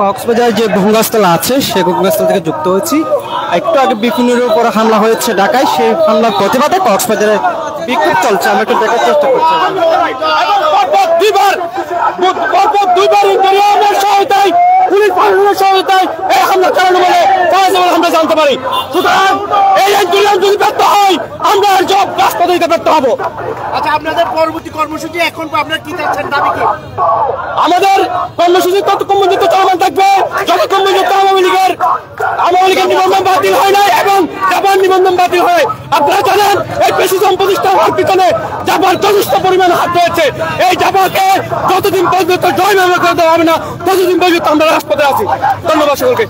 কক্সবাজার যে ভঙ্গাস্থল আছে সেই ভঙ্গাস্থল থেকে যুক্ত হয়েছি। একটু আগে বিপিনের উপর হামলা হয়েছে ঢাকায়, সেই হামলার প্রতিবাদে কক্সবাজারে বিক্ষোভ চলছে। আমরা একটু দেখার চেষ্টা করছি। পুলিশ প্রশাসনের সহায়তায় এই হামলা চালানো বলে আমরা জানতে পারি। সুতরাং এই আন্দোলন যদি ব্যর্থ হয় আমরা সব রাজপথে দিতে ব্যর্থ হবো। আচ্ছা, আপনাদের পরবর্তী কর্মসূচি এখন আপনার কি চাচ্ছেন, দাবি কি? আমাদের কর্মসূচি ততক্ষণ পর্যন্ত চলমান থাকবে যতক্ষণ পর্যন্ত আওয়ামী লীগের নিবন্ধন বাতিল হয় না এবং জাপান নিবন্ধন বাতিল হয়। আপনারা জানেন এই প্রেসিডেন্ট প্রতিষ্ঠা হওয়ার পিছনে জাপান যথেষ্ট পরিমাণ হাত রয়েছে। এই জাপানকে যতদিন পর্যন্ত জয় মামলা করে দেওয়া হবে না ততদিন পর্যন্ত আমরা রাজপথে আছি। ধন্যবাদ সকলকে।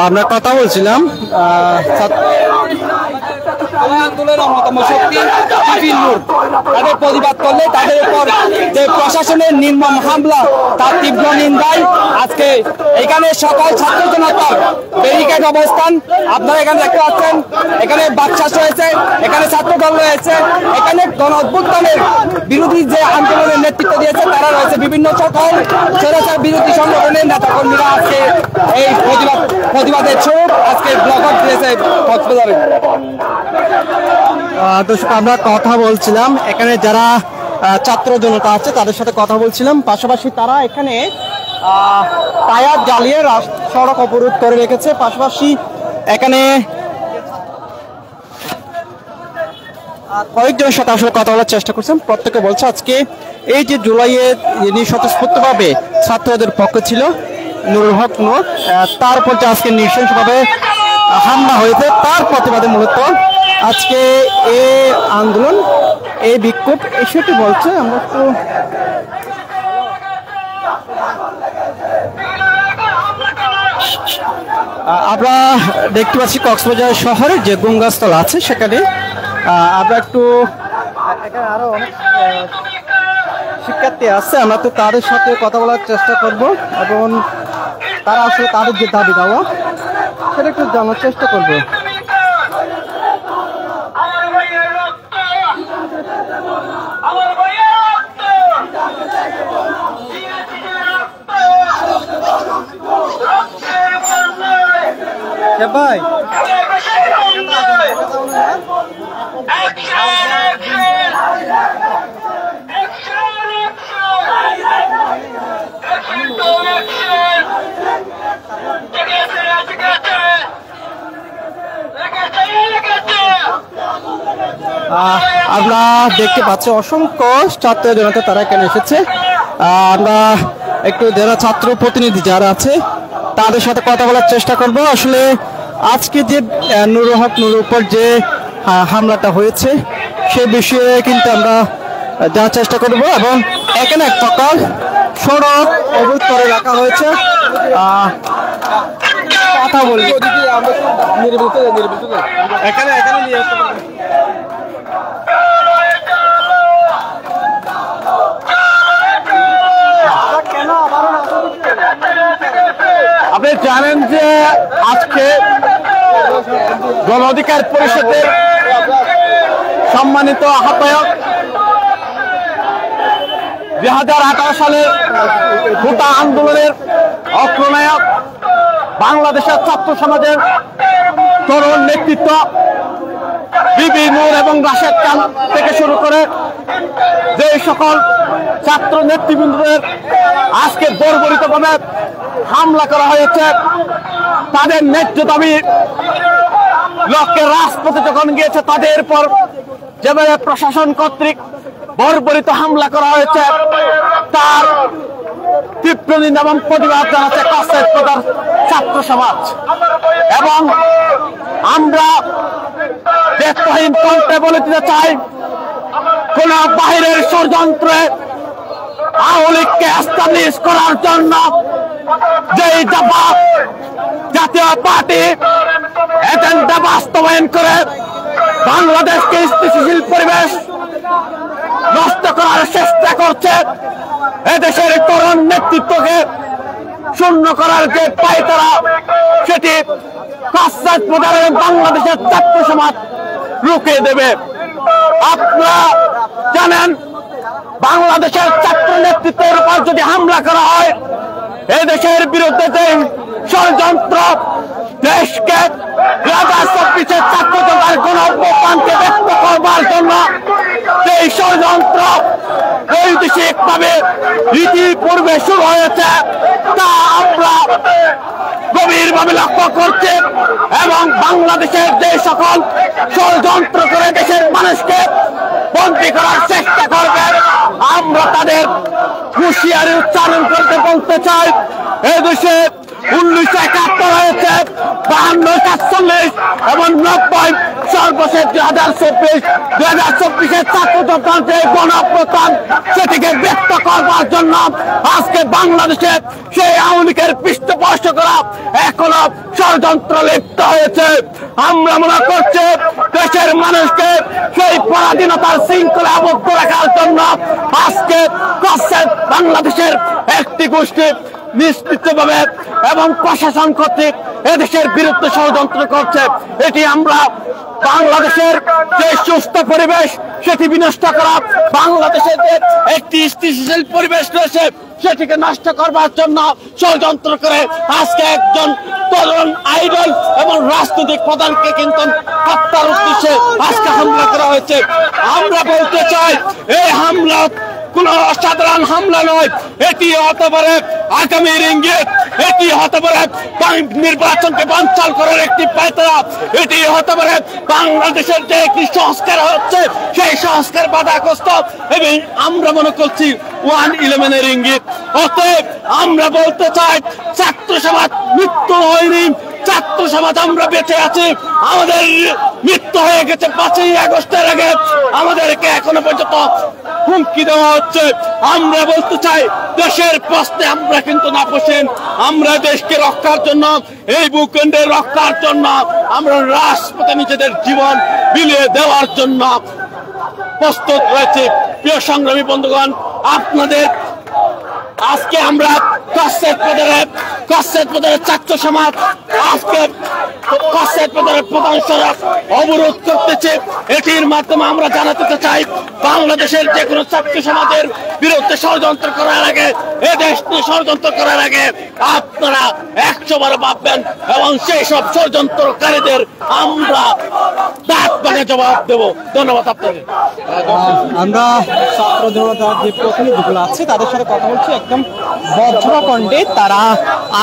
আমরা কথা বলছিলাম আন্দোলনের অন্যতম শক্তি তাদের প্রতিবাদ করলে তাদের উপর যে প্রশাসনের নির্মম হামলা তার তীব্র নিন্দায় আজকে এখানে সকল ছাত্র জনতার ব্যারিকেড অবস্থান। আপনারা এখানে দেখতে পাচ্ছেন, এখানে বাকশাস রয়েছে, এখানে ছাত্রদল রয়েছে, এখানে গণ অভ্যুত্থানের বিরোধী যে আন্দোলনের নেতৃত্ব দিয়েছে তারা রয়েছে, বিভিন্ন সকল স্বৈরাচার বিরোধী সংগঠনের নেতাকর্মীরা আজকে এই প্রতিবাদের স্বরূপ আজকে ব্লকআউট দিয়েছে কক্সবাজারে। দর্শক, আমরা কথা বলছিলাম এখানে যারা ছাত্র জনতা আছে তাদের সাথে কথা বলছিলাম। পাশাপাশি তারা এখানে টায়ার জ্বালিয়ে সড়ক অবরোধ করে রেখেছে। পাশাপাশি এখানে কয়েকজনের সাথে আসলে কথা বলার চেষ্টা করছেন। প্রত্যেকে বলছে আজকে এই যে জুলাইয়ে যিনি স্বতঃস্ফূর্তভাবে ছাত্রদের পক্ষে ছিল নুরুল হক নূর, তার উপর যে আজকে নৃশংসভাবে হামলা হয়েছে তার প্রতিবাদে মূলত আজকে এই আন্দোলন, এই বিক্ষোভ, এসবটি বলছে। আমরা একটু আমরা দেখতে পাচ্ছি কক্সবাজার শহরে যে গঙ্গাস্থল আছে সেখানে আমরা একটু এখানে আরো অনেক শিক্ষার্থী আছে, আমরা তো তাদের সাথে কথা বলার চেষ্টা করব এবং তারা আসলে তাদের যে দাবি দেওয়া সেটা একটু জানার চেষ্টা করবো। ভাই আমরা দেখতে পাচ্ছি অসংখ্য ছাত্র জনতা তারা এখানে এসেছে। আমরা একটু যারা ছাত্র প্রতিনিধি যারা আছে তাদের সাথে কথা বলার চেষ্টা করব। আসলে আজকে যে নুরুল হক নূরের উপর যে হামলাটা হয়েছে সে বিষয়ে কিন্তু আমরা জানার চেষ্টা করব এবং এখানে এক প্রকার সড়ক অবরোধ করে রাখা হয়েছে। কথা বলি এখানে নিয়ে আসতে পারবেন। আপনি জানেন যে আজকে গণ অধিকার পরিষদের সম্মানিত আহ্বায়ক 2018 সালের কোটা আন্দোলনের অগ্রনায়ক বাংলাদেশের ছাত্র সমাজের তরুণ নেতৃত্ব বিবি নূর এবং রাশেদ খান থেকে শুরু করে যে সকল ছাত্র নেতৃবৃন্দদের আজকে বর্বরিতভাবে হামলা করা হয়েছে, তাদের ন্যায্য দাবি লক্ষ্যে রাজপথে যখন গিয়েছে তাদের উপর যেভাবে প্রশাসন কর্তৃক বর্বরিত হামলা করা হয়েছে তার তীব্র নিন্দা এবং প্রতিবাদ জানাচ্ছে কক্সবাজার ছাত্র সমাজ। এবং আমরা দেশহীন কণ্ঠে বলে দিতে চাই, কোন বাহিরের ষড়যন্ত্রে আওয়ামী লীগকে এস্টাবলিশ করার জন্য যেই জাতীয় পার্টি এজেন্ডা বাস্তবায়ন করে বাংলাদেশকে স্থিতিশীল পরিবেশ নষ্ট করার চেষ্টা করছে, এদেশের তরুণ নেতৃত্বকে শূন্য করার যে পায়তারা সেটি কক্সবাজার বাংলাদেশের ছাত্র সমাজ রুখে দেবে। আপনারা জানেন বাংলাদেশের ছাত্র নেতৃত্বের উপর যদি হামলা করা হয়, এই দেশের বিরুদ্ধে যে ষড়যন্ত্র, দেশকে 2024 ছাত্র জনতার গণ অভ্যুত্থানকে ব্যক্ত করবার জন্য যে ষড়যন্ত্র বৈদেশিকভাবে ইতিপূর্বে শুরু হয়েছে, তা আমরা গভীরভাবে লক্ষ্য করছি এবং বাংলাদেশের যে সকল ষড়যন্ত্র করে দেশের মানুষকে বন্দী করার চেষ্টা করবে, আমরা তাদের হুঁশিয়ারি উচ্চারণ করতে বলতে চাই। এদেশে 1971 হয়েছে, 52, 47 এবং 90, সর্বশেষ 2024 ছাত্র জনতার যে গণঅভ্যুত্থান সেটিকে ব্যক্ত করবার জন্য আজকে বাংলাদেশে সেই আওয়ামী লীগের পৃষ্ঠপোষক করা এখনো ষড়যন্ত্র লিপ্ত হয়েছে। আমরা মনে করছি দেশের মানুষকে সেই পরাধীনতার শৃঙ্খলা আবদ্ধ রাখার জন্য আজকে বাংলাদেশের একটি গোষ্ঠী নিশ্চিতভাবে এবং প্রশাসন কর্তৃক এদেশের বিরুদ্ধে ষড়যন্ত্র করছে। এটি আমরা বাংলাদেশের যে সুস্থ পরিবেশ সেটি বিনষ্ট করা, বাংলাদেশের যে একটি স্থিতিশীল পরিবেশ রয়েছে সেটিকে নষ্ট করবার জন্য ষড়যন্ত্র করে আজকে একজন তরুণ আইডল এবং রাজনৈতিক প্রধানকে কিন্তু হত্যার উদ্দেশ্যে আজকে হামলা করা হয়েছে। আমরা বলতে চাই এই হামলা কোন অসাধারণ হামলা নয়, এটি হতে পারে আগামীর ইঙ্গিত, এটি হতে পারে নির্বাচনকে বানচাল করার একটি পায়তারা, এটি হতে পারে বাংলাদেশের যে একটি সংস্কার হচ্ছে সেই সংস্কার বাধাগ্রস্ত এবং আমরা মনে করছি 1/11 ইঙ্গিত। অতএব আমরা বলতে চাই ছাত্র সমাজ মৃত্যু হয়নি, ছাত্র সমাজ আমরা বেঁচে আছি। আমাদের মৃত্যু হয়ে গেছে 5ই আগস্টের আগে, আমাদেরকে এখনো পর্যন্ত হুমকি দেওয়া হচ্ছে। আমরা বলতে চাই দেশের প্রশ্নে আমরা কিন্তু না বসেন, আমরা দেশকে রক্ষার জন্য, এই ভূখণ্ডের রক্ষার জন্য আমরা রাজপথে নিজেদের জীবন বিলিয়ে দেওয়ার জন্য প্রস্তুত রয়েছে। প্রিয় সংগ্রামী বন্ধুগণ, আপনাদের আজকে আমরা কসেট পদের ছাত্র সমাজ আজকে কসেট পদের প্রধান সড়ক অবরোধ করতেছে। এটির মাধ্যমে আমরা জানাতে চাই বাংলাদেশের যে কোনো ছাত্র সমাজের বিরুদ্ধে ষড়যন্ত্র করার আগে, এ দেশ নিয়ে ষড়যন্ত্র করার আগে আপনারা 100 বার ভাববেন এবং সেই সব ষড়যন্ত্রকারীদের আমরা দাঁত ভাঙে জবাব দেব। ধন্যবাদ আপনাদের। আমরা ছাত্র জনতার যে প্রতিনিধিগুলো আছে তাদের সাথে কথা বলছি একদম বজ্রকণ্ঠে। তারা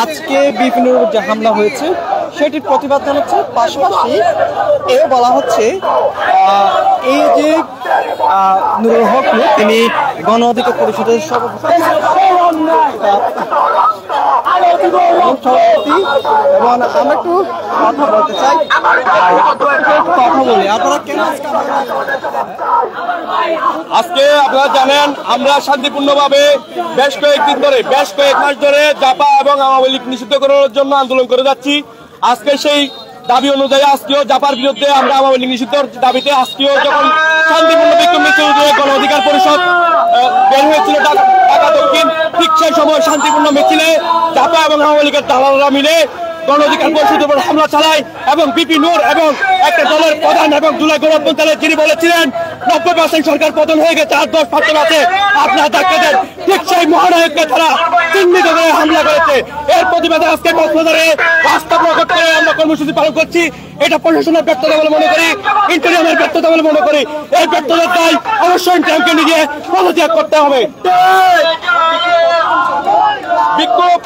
আজকে বিভিন্ন যে হামলা হয়েছে সেটির প্রতিবাদ জানাচ্ছে, পাশাপাশি এও বলা হচ্ছে এই যে নুরুল হক তিনি গণ অধিকার পরিষদের সভাপতি এবং আমরা একটু কথা বলতে চাই, কথা বলি আপনারা কেন আজকে আপনারা জানেন আমরা শান্তিপূর্ণভাবে বেশ কয়েক মাস ধরে জাপা এবং আওয়ামী লীগ নিষিদ্ধ করার জন্য আন্দোলন করে যাচ্ছি। আজকে সেই দাবি অনুযায়ী আজকেও জাপার বিরুদ্ধে আমরা আওয়ামী লীগ নিষিদ্ধের দাবিতে আজকেও যখন শান্তিপূর্ণ বিক্ষোভ মিছিল গণ অধিকার পরিষদ বের হয়েছিল ঢাকা দক্ষিণ, ঠিক সেই সময় শান্তিপূর্ণ মিছিলে জাপা এবং আওয়ামী লীগের দালালরা মিলে গণ অধিকার পরিষদের উপর হামলা চালায় এবং বিপি নূর এবং একটা দলের প্রধান এবং জুলাই গণঅভ্যুত্থানে যিনি বলেছিলেন 90% সরকার পতন হয়ে গেছে, আর 10% আছে আপনারা ধাক্কা দেন, ঠিক সেই মহানায়ককে তারা চিহ্নিত করে হামলা করেছে। এর প্রতিবাদে আজকে কক্সবাজারে রাস্তা প্রকট করে আমরা কর্মসূচি পালন করছি। এটা প্রশাসনের ব্যর্থতা বলে মনে করি, ইন্টারিয়ামের ব্যর্থতা বলে মনে করি। এই ব্যর্থতার দায় অবশ্যই ইন্টারিয়ামকে নিজে পদত্যাগ করতে হবে। বিক্ষোভ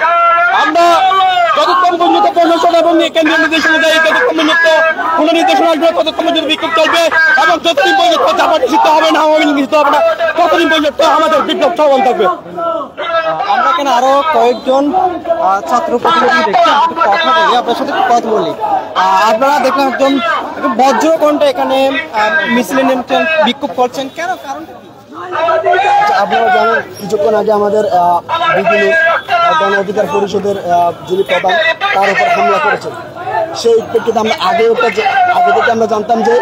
আমরা যতক্ষণ পর্যন্ত প্রশাসন এবং কেন্দ্রীয় নির্দেশনা দেয়, ততক্ষণ পর্যন্ত কোন নির্দেশনা আসবে ততক্ষণ পর্যন্ত বিক্ষোভ চলবে এবং যতদিন পর্যন্ত জাপা নিষিদ্ধ হবে না, আওয়ামী লীগ নিষিদ্ধ হবে না, ততদিন পর্যন্ত আমাদের বিক্ষোভ চলমান থাকবে। আমরা এখানে আরো কয়েকজন ছাত্র প্রতিনিধি দেখছি, কথা বলি আপনার সাথে কথা বলি। আপনারা দেখলাম একদম বজ্রকণ্ঠে এখানে মিছিলে নেমছেন, বিক্ষোভ করছেন, কেন কারণটা কি? আপনারা জানেন কিছুক্ষণ আগে আমাদের বিভিন্ন গণ অধিকার পরিষদের যিনি প্রধান তার উপর হামলা করেছেন। সেই প্রেক্ষিতে আমরা আগে থেকে আমরা জানতাম যে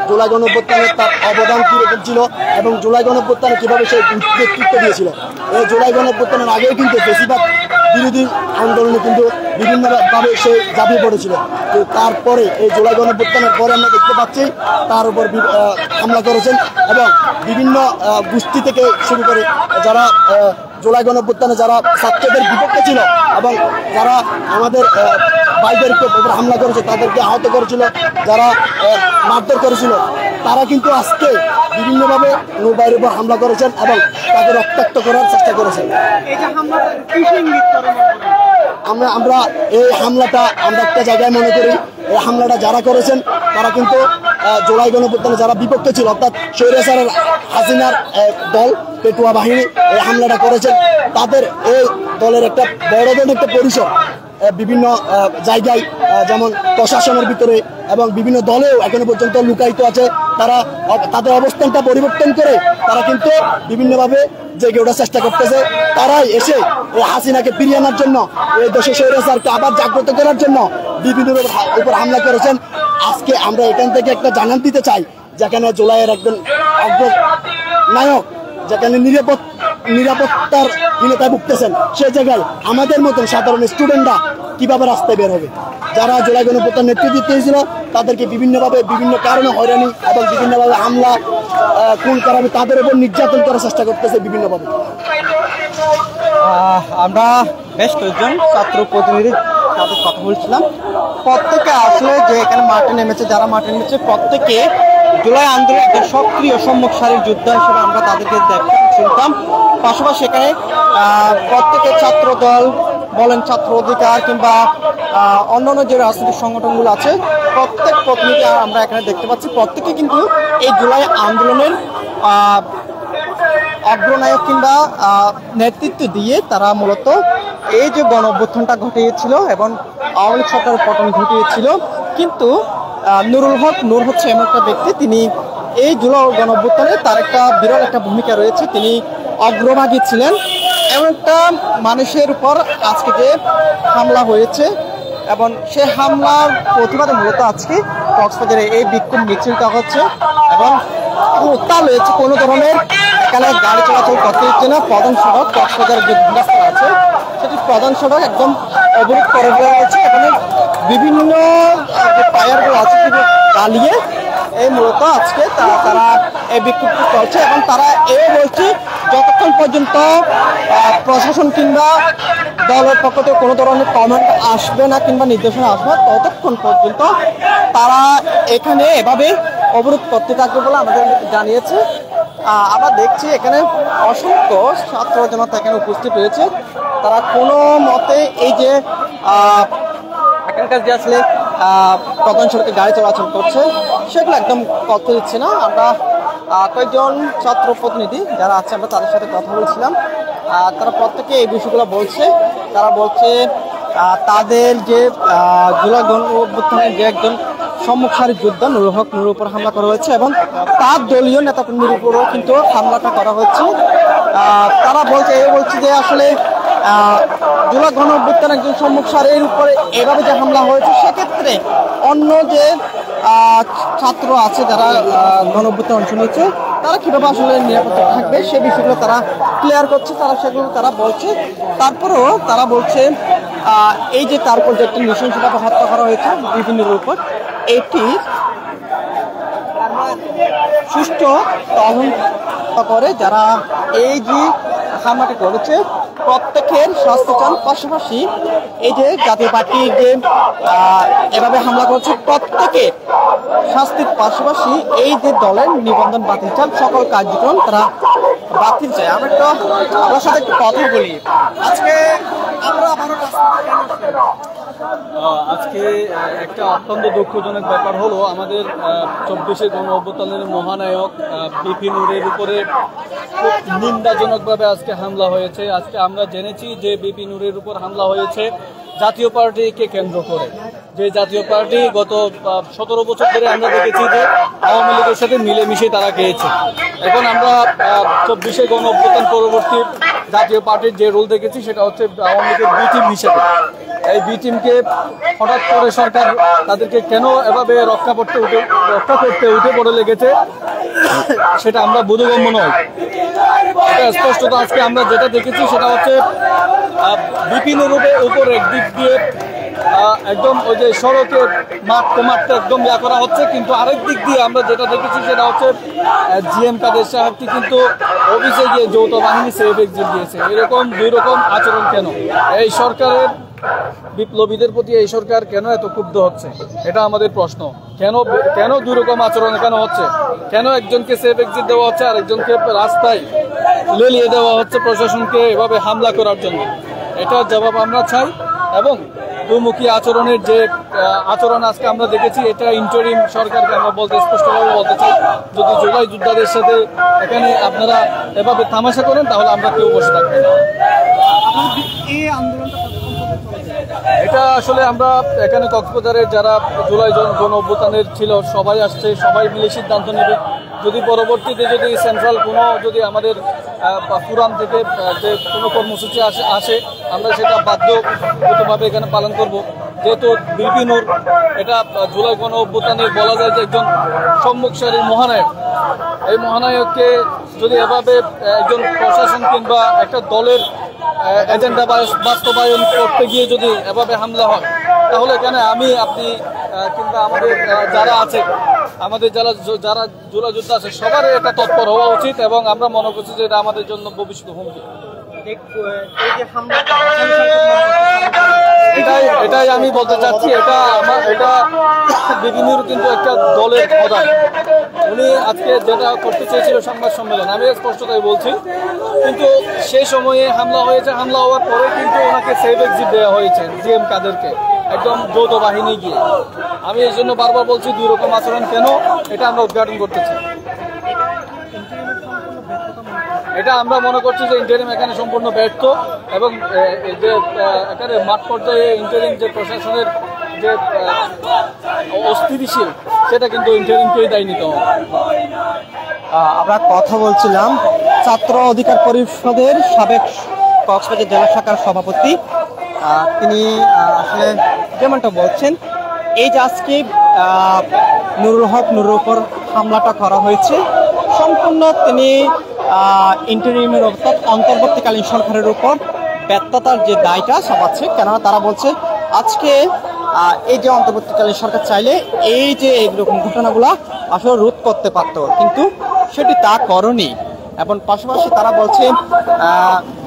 জুলাই গণঅভ্যুত্থানের তার অবদান কীরকম ছিল এবং জুলাই গণঅভ্যুত্থানে কীভাবে সে নেতৃত্ব দিয়েছিল। এই জুলাই গণঅভ্যুত্থানের আগেও কিন্তু বেশিরভাগ বিরোধী আন্দোলনে কিন্তু বিভিন্নভাবে সে ঝাঁপিয়ে পড়েছিল। তো তারপরে এই জুলাই গণঅভ্যুত্থানের পরে আমরা দেখতে পাচ্ছি তার উপর হামলা করেছেন এবং বিভিন্ন গোষ্ঠী থেকে শুরু করে যারা জুলাই গণঅভ্যুত্থানে যারা ছাত্রদের বিপক্ষে ছিল এবং যারা আমাদের ভাইদেরকে উপর হামলা করেছে, তাদেরকে আহত করেছিল, যারা মারধর করেছিল, তারা কিন্তু আজকে বিভিন্নভাবে নূর ভাইয়ের উপর হামলা করেছেন এবং তাকে রক্তাক্ত করার চেষ্টা করেছেন। আমরা এই হামলাটা আমরা একটা জায়গায় মনে করি, এই হামলাটা যারা করেছেন তারা কিন্তু জুলাই গণঅভ্যুত্থানে যারা বিপক্ষে ছিল, অর্থাৎ স্বৈরাচার হাসিনার দল পেটুয়া বাহিনী এই হামলাটা করেছেন। তাদের এই দলের একটা বড় ধরনের একটা পরিসর বিভিন্ন জায়গায় যেমন প্রশাসনের ভিতরে এবং বিভিন্ন দলেও এখনো পর্যন্ত লুকায়িত আছে। তারা তাদের অবস্থানটা পরিবর্তন করে তারা কিন্তু বিভিন্নভাবে জেগে ওঠার চেষ্টা করতেছে। তারাই এসে এই হাসিনাকে ফিরিয়ে আনার জন্য, এই দেশের স্বৈরাচারকে আবার জাগ্রত করার জন্য বিভিন্ন উপর হামলা করেছেন। আজকে আমরা এখান থেকে একটা জানান দিতে চাই, যেখানে জুলাইয়ের একজন নায়ক যেখানে নিরাপত্তার হীনতায় ভুগতেছেন, সে জায়গায় আমাদের মতন সাধারণ স্টুডেন্টরা কিভাবে রাস্তায় বের হবে? যারা জুলাই গণঅভ্যুত্থান নেতৃত্ব দিয়েছিল তাদেরকে বিভিন্নভাবে বিভিন্ন কারণে হয়রানি এবং বিভিন্নভাবে হামলা খুন করা হবে, তাদের উপর নির্যাতন করার চেষ্টা করতেছে বিভিন্নভাবে। আমরা বেশ কয়েকজন ছাত্র প্রতিনিধির সাথে কথা বলছিলাম। প্রত্যেকে আসলে যে এখানে মাঠে নেমেছে, যারা মাঠে নেমেছে প্রত্যেকে জুলাই আন্দোলনের একজন সক্রিয় সম্মুখ সারির যোদ্ধা হিসেবে আমরা তাদেরকে দেখতাম, শুনতাম। পাশাপাশি এখানে প্রত্যেকের ছাত্র দল বলেন, ছাত্র অধিকার কিংবা অন্যান্য যে রাজনৈতিক সংগঠনগুলো আছে, প্রত্যেক প্রতিনিধি আমরা এখানে দেখতে পাচ্ছি। প্রত্যেকে কিন্তু এই জুলাই আন্দোলনের অগ্রনায়ক কিংবা নেতৃত্ব দিয়ে তারা মূলত এই যে গণ অভ্যুত্থানটা ঘটিয়েছিল এবং আওয়ামী লীগ সরকারের পতন ঘটিয়েছিল। কিন্তু নুরুল হক নূর হচ্ছে এমন একটা ব্যক্তি, তিনি এই জুলাই গণ অভ্যুত্থানে তার একটা বিরল একটা ভূমিকা রয়েছে। তিনি অগ্রভাগী ছিলেন। এমন একটা মানুষের উপর আজকে যে হামলা হয়েছে এবং সে হামলার প্রতিবাদে মূলত আজকে কক্সবাজারে এই বিক্ষোভ মিছিলটা হচ্ছে এবং উত্তাল হয়েছে। কোনো ধরনের এখানে গাড়ি চলাচল করতে হচ্ছে না। প্রধান সড়ক কক্সবাজারের যে রাস্তা আছে সেটি প্রধান সড়ক একদম অবরোধ করে দেওয়া হয়েছে। এখানে বিভিন্ন যে টায়ারগুলো আছে সেগুলো জ্বালিয়ে এই মূলত আজকে তারা এই বিক্ষোভটি করছে এবং তারা এও বলছে যতক্ষণ পর্যন্ত প্রশাসন কিংবা দলের পক্ষ থেকে কোনো ধরনের কমেন্ট আসবে না কিংবা নির্দেশনা আসবে ততক্ষণ পর্যন্ত তারা এখানে এভাবে অবরোধ করতে থাকবে বলে আমাদের জানিয়েছে। আমরা দেখছি এখানে অসংখ্য ছাত্র জনতা এখানে উপস্থিত হয়েছে। তারা কোনো মতে এই যে এখানকার যে আসলে প্রধান সড়কে গাড়ি চলাচল করছে সেগুলো একদম করতে দিচ্ছে না। আমরা কয়েকজন ছাত্র প্রতিনিধি যারা আছে আমরা তাদের সাথে কথা বলছিলাম। তারা প্রত্যেকে এই বিষয়গুলো বলছে। তারা বলছে তাদের যে জুলাই গণ অভ্যুত্থানের যে একজন সম্মুখ সারির যোদ্ধা নুরুল হক নূরের উপর হামলা করা হয়েছে এবং তার দলীয় নেতাকর্মীর উপরও কিন্তু হামলাটা করা হচ্ছে। তারা বলছে যে আসলে জুলাই গণ অভ্যুত্থানের একজন সম্মুখ সারির উপরে এভাবে যে হামলা হয়েছে সেক্ষেত্রে অন্য যে ছাত্র আছে যারা গণ অভ্যুত্থানে অংশ নিয়েছে তারা কীভাবে আসলে নিরাপত্তা থাকবে সে বিষয়গুলো তারা ক্লিয়ার করছে। তারা সেগুলো তারা বলছে। তারপরেও তারা বলছে এই যে তারপর যে একটি নৃশংসভাবে হত্যা করা হয়েছে বিভিন্নের উপর, এটি সুষ্ঠু তদন্ত করে যারা এই যে হামলাটি করেছে প্রত্যেকের শাস্তি চান। পাশাপাশি এই যে জাতীয় পার্টি যে এভাবে হামলা করেছে প্রত্যেকে শাস্তির পাশাপাশি এই যে দলের নিবন্ধন বাতিল চান, সকল কার্যক্রম তারা বাতিল চায়। আমরা একটু আপনার সাথে একটু কথা বলি। আজকে আমরা আজকে একটা অত্যন্ত দুঃখজনক ব্যাপার হলো আমাদের 24 গণ অভ্যুত্থানের মহানায়ক বিপি নূরের উপরে খুব নিন্দাজনকভাবে আজকে হামলা হয়েছে। আজকে আমরা জেনেছি যে বিপি নূরের উপর হামলা হয়েছে জাতীয় পার্টিকে কেন্দ্র করে। যে জাতীয় পার্টি গত 17 বছর ধরে আমরা দেখেছি যে আওয়ামী লীগের সাথে মিলেমিশে তারা খেয়েছে। এখন আমরা 24 গণ অভ্যুত্থান পরবর্তী জাতীয় পার্টির যে রোল দেখেছি সেটা হচ্ছে আওয়ামী লীগের বি টিম হিসেবে। এই বি টিমকে হঠাৎ করে সরকার তাদেরকে কেন এভাবে রক্ষা করতে উঠে পড়ে লেগেছে সেটা আমরা বোধগম্য নয়। এটা স্পষ্টত আজকে আমরা যেটা দেখেছি সেটা হচ্ছে বিপিনের উপর একদিক দিয়ে একদম ওই যে সড়কে মারতে মারতে একদম ইয়া করা হচ্ছে, কিন্তু আরেক দিক দিয়ে আমরা যেটা দেখেছি সেটা হচ্ছে জিএম কাদের সাহেবকে কিন্তু অফিসে গিয়ে যৌথ বাহিনী সেফ এক্সিট দিয়েছে। এরকম দুই রকম আচরণ কেন? এই সরকারের বিপ্লবীদের প্রতি এই সরকার কেন এত ক্ষুব্ধ হচ্ছে, এটা আমাদের প্রশ্ন। কেন দুই রকম আচরণ কেন হচ্ছে? কেন একজনকে সেফ এক্সিট দেওয়া হচ্ছে আর একজনকে রাস্তায় লেলিয়ে দেওয়া হচ্ছে প্রশাসনকে এভাবে হামলা করার জন্য? এটার জবাব আমরা চাই। এবং দুমুখী আচরণের যে আচরণ আজকে আমরা দেখেছি, এটা ইন্টারিম সরকারকে আমরা স্পষ্টভাবে বলতে চাই, যদি জুলাই যোদ্ধাদের সাথে এখানে আপনারা এভাবে তামাশা করেন তাহলে আমরা কেউ বসে থাকবো না। এটা আসলে আমরা এখানে কক্সবাজারের যারা জুলাই গণ অভ্যুত্থানের ছিল সবাই আসছে, সবাই মিলে সিদ্ধান্ত নেবে। যদি পরবর্তীতে যদি সেন্ট্রাল কোনো যদি আমাদের পুরান থেকে যে কোনো কর্মসূচি আসে আমরা সেটা বাধ্যগতভাবে এখানে পালন করব। যেহেতু বিপি নূর এটা জুলাই গণ অভ্যুত্থানের বলা যায় যে একজন সম্মুখ সারির মহানায়ক, এই মহানায়ককে যদি এভাবে একজন প্রশাসন কিংবা একটা দলের এজেন্ডা বাস্তবায়ন করতে গিয়ে যদি এভাবে হামলা হয়, তাহলে এখানে আমি আপনি কিংবা আমাদের যারা আছে, আমাদের যারা জুলাই যোদ্ধা আছে সবার এটা তৎপর হওয়া উচিত। এবং আমরা মনে করছি যে এটা আমাদের জন্য ভবিষ্যৎ হুমকি। এটাই আমি বলতে চাচ্ছি, এটা বিভিন্ন কিন্তু একটা দলের প্রধান, উনি আজকে যেটা করতে চেয়েছিল সংবাদ সম্মেলন, আমি স্পষ্টতাই বলছি, কিন্তু সেই সময়ে হামলা হয়েছে। হামলা হওয়ার পরে কিন্তু ওনাকে সেফ এক্সিট দেওয়া হয়েছে জিএম কাদেরকে একদম যৌথ বাহিনী গিয়ে। আমি এই জন্য বারবার বলছি দুই রকম আচরণ কেন, এটা আমরা উদ্ঘাটন করতে চাই। এটা আমরা মনে করছি যে ইন্টারিম এখানে সম্পূর্ণ ব্যর্থ, এবং যে এখানে মাঠ পর্যায়ে ইন্টারিম যে প্রশাসনের যে অস্থিতিশীল, সেটা কিন্তু ইন্টারিমকেই দায়ী নিতে হবে। আমরা কথা বলছিলাম ছাত্র অধিকার পরিষদের সাবেক কক্সবাজার জেলা শাখার সভাপতি, তিনি আসলে যেমনটা বলছেন, এই যে আজকে নুরুল হক নুরুর উপর হামলাটা করা হয়েছে, সম্পূর্ণ তিনি ইন্টারিমের অর্থাৎ অন্তর্বর্তীকালীন সরকারের উপর ব্যর্থতার যে দায়টা চাপাচ্ছে। কেননা তারা বলছে আজকে এই যে অন্তর্বর্তীকালীন সরকার চাইলে এই যে এইরকম ঘটনাগুলা আসলে রোধ করতে পারত, কিন্তু সেটি তা করেনি। এবং পাশাপাশি তারা বলছে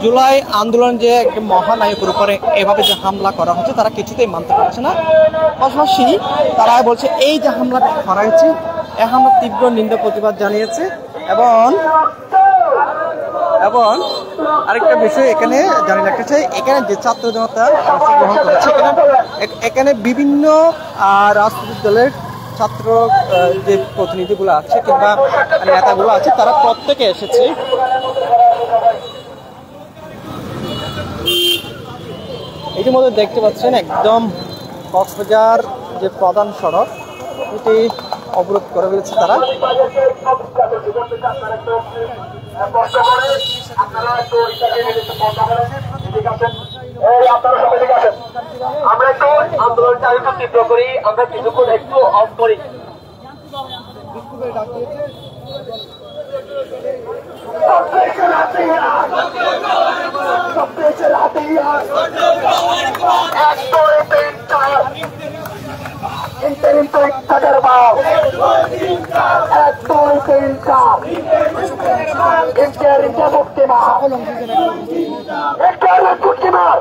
জুলাই আন্দোলন যে একটা মহানায়কের উপরে এভাবে যে হামলা করা হচ্ছে তারা কিছুতেই মানতে পারছে না। পাশাপাশি তারা বলছে এই যে হামলাটা করা হয়েছে, এই হামলার তীব্র নিন্দা প্রতিবাদ জানিয়েছে। এবং আরেকটা বিষয় এখানে জানিয়ে রাখতে চাই, এখানে যে ছাত্র জনতা অংশগ্রহণ করেছে, এখানে বিভিন্ন রাজনৈতিক দলের ছাত্র যে প্রতিনিধিগুলো আছে কিংবা নেতাগুলো আছে, তারা প্রত্যেকে এসেছে। ইতিমধ্যে দেখতে পাচ্ছেন একদম কক্সবাজার যে প্রধান সড়ক এটি অবরোধ করে ফেলেছে তারা। আমরা একটু আন্দোলনটা একটু তীব্র করি, আমরা কিছুক্ষণ একটু অফ করি। ইন্টারিম পরীক্ষাদের বাপ 1 2 3 4 ইন্টারিম মুক্তিমার ইন্টারিম মুক্তিমার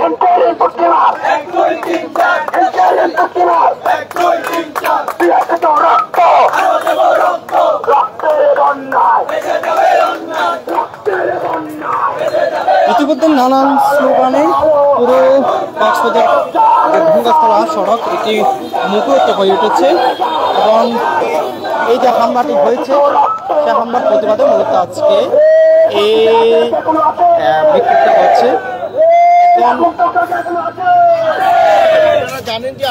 ইন্টারিম মুক্তিমার 1 2 3 4 ইন্টারিম মুক্তিমার 1 2 3 4 বিয়াতে তো রক্ত রক্তের বন্যায় রক্তের বন্যায়। ইতিমধ্যে নানান স্লোগানে পুরো কক্সবাজার ভুঙ্গাতলা সড়ক এটি মুখরিত হয়ে উঠেছে এবং এই যে হামলাটি হয়েছে সে হামলার প্রতিবাদে মূলত আজকে এই বিক্ষোভটা হচ্ছে। জানেন যে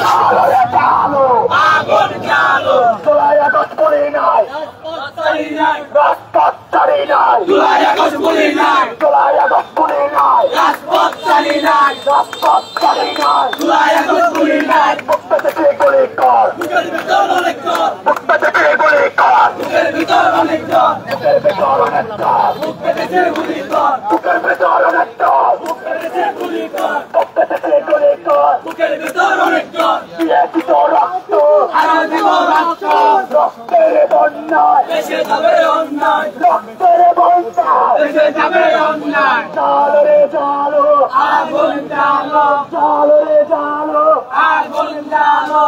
বুকের ভেতর অনেক দিয়েছি তো রক্ত আরো দিব রক্ত রক্তের বন্যায় দেশে যাবে অন্যায় রক্তের বন্যায় দেশে যাবে অন্যায় জালো রে জালো আগুন জালো জালো রে জালো আগুন জালো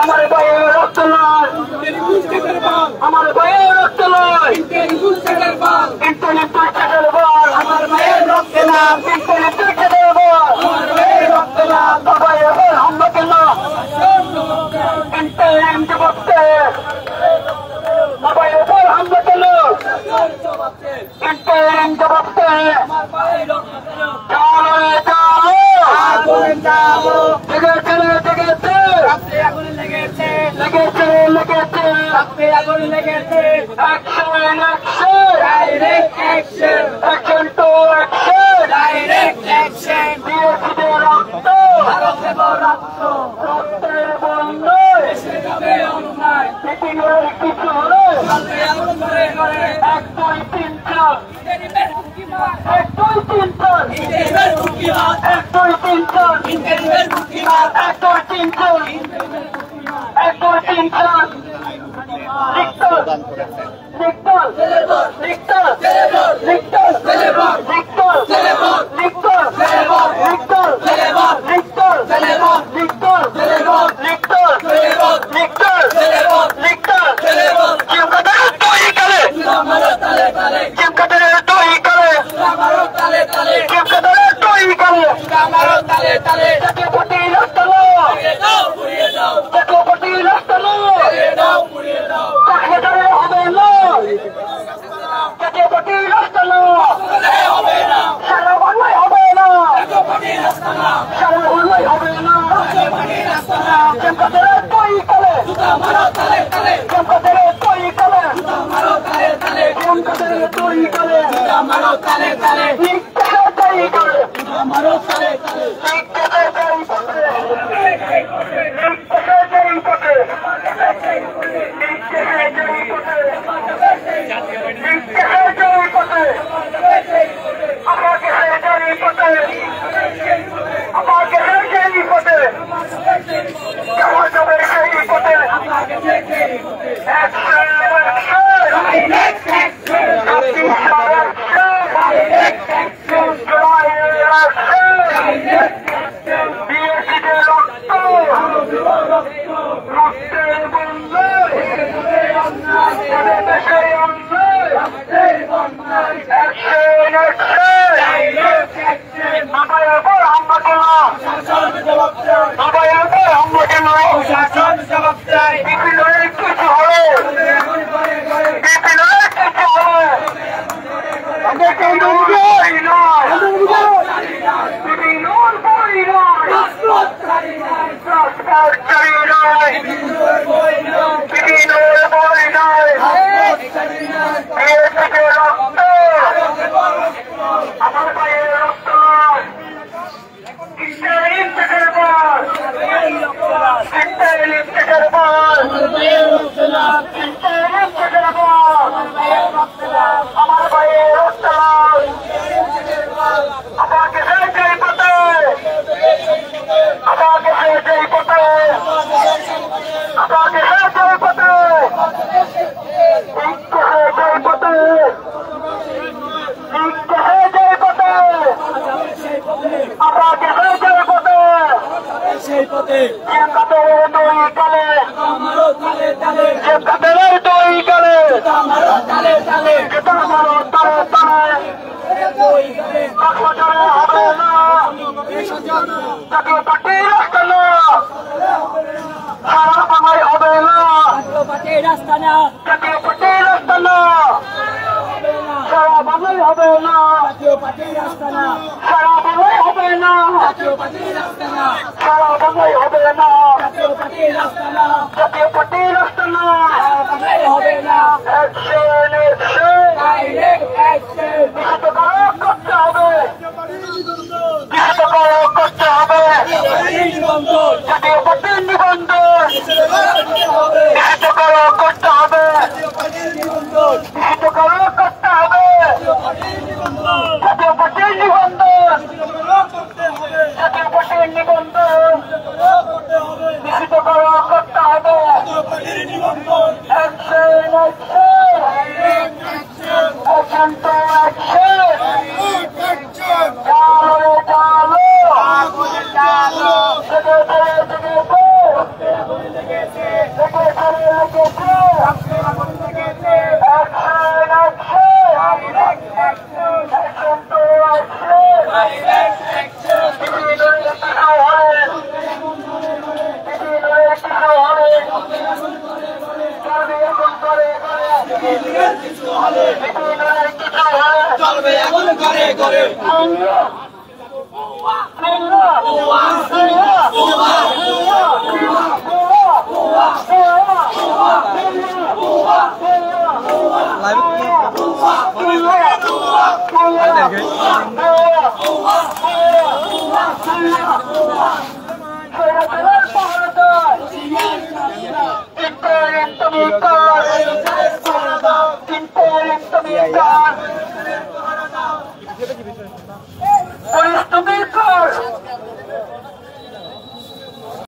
আমার ভাইয়ের রক্ত নয় আমার ভাইয়ের রক্ত নয় ইন্টারনেটের বল আমার ভাইয়ের রক্ত না ইন্টারনেটের বল আমার ভাইয়ের রক্ত না ভাইয়ের বল হামলা কেন ইন্টারনেট বলতে ভাইয়ের বল হামলা কেন ইন্টারনেট বলতে আমার ভাইয়ের রক্ত চালো চালো আগুন চালো লেগেছে লেগেছে রাতে আগুন লেগেছে লেগেছে লেগেছে রাতে আগুন লেগেছে action action direct action action to action direct action দিয়েছি যে রক্ত আরো দেব রক্ত রক্তের বন্যায় দেশে যাবে অন্যায় পৃথিবীর কিছু হলে রাতে আগুন ধরে করে 1 2 3 4 1 2 3 4 ইন্টারনেট বুকি মার 1 2 3 4 ইন্টারনেট বুকি মার 1 2 3 4 1 2 3 4 লিখতো লিখতো লিখতো লিখতো লিখতো লিখতো লিখতো লিখতো লিখতো লিখতো লিখতো লিখতো কেউ কথা তুই করে কেউ কথা তুই করে কেউ কথা তুই করে তাকে পটি রাস্তা লো তাকে পটি রাস্তা লো তাকে ধরে হবে না তাকে পটি রাস্তা লো সারা বাংলায় হবে না সারা বাংলায় হবে না কেউ কথা তুই করে কেউ কথা তুই করে কেউ কথা তুই করে লিখতে তুই করে Imperialism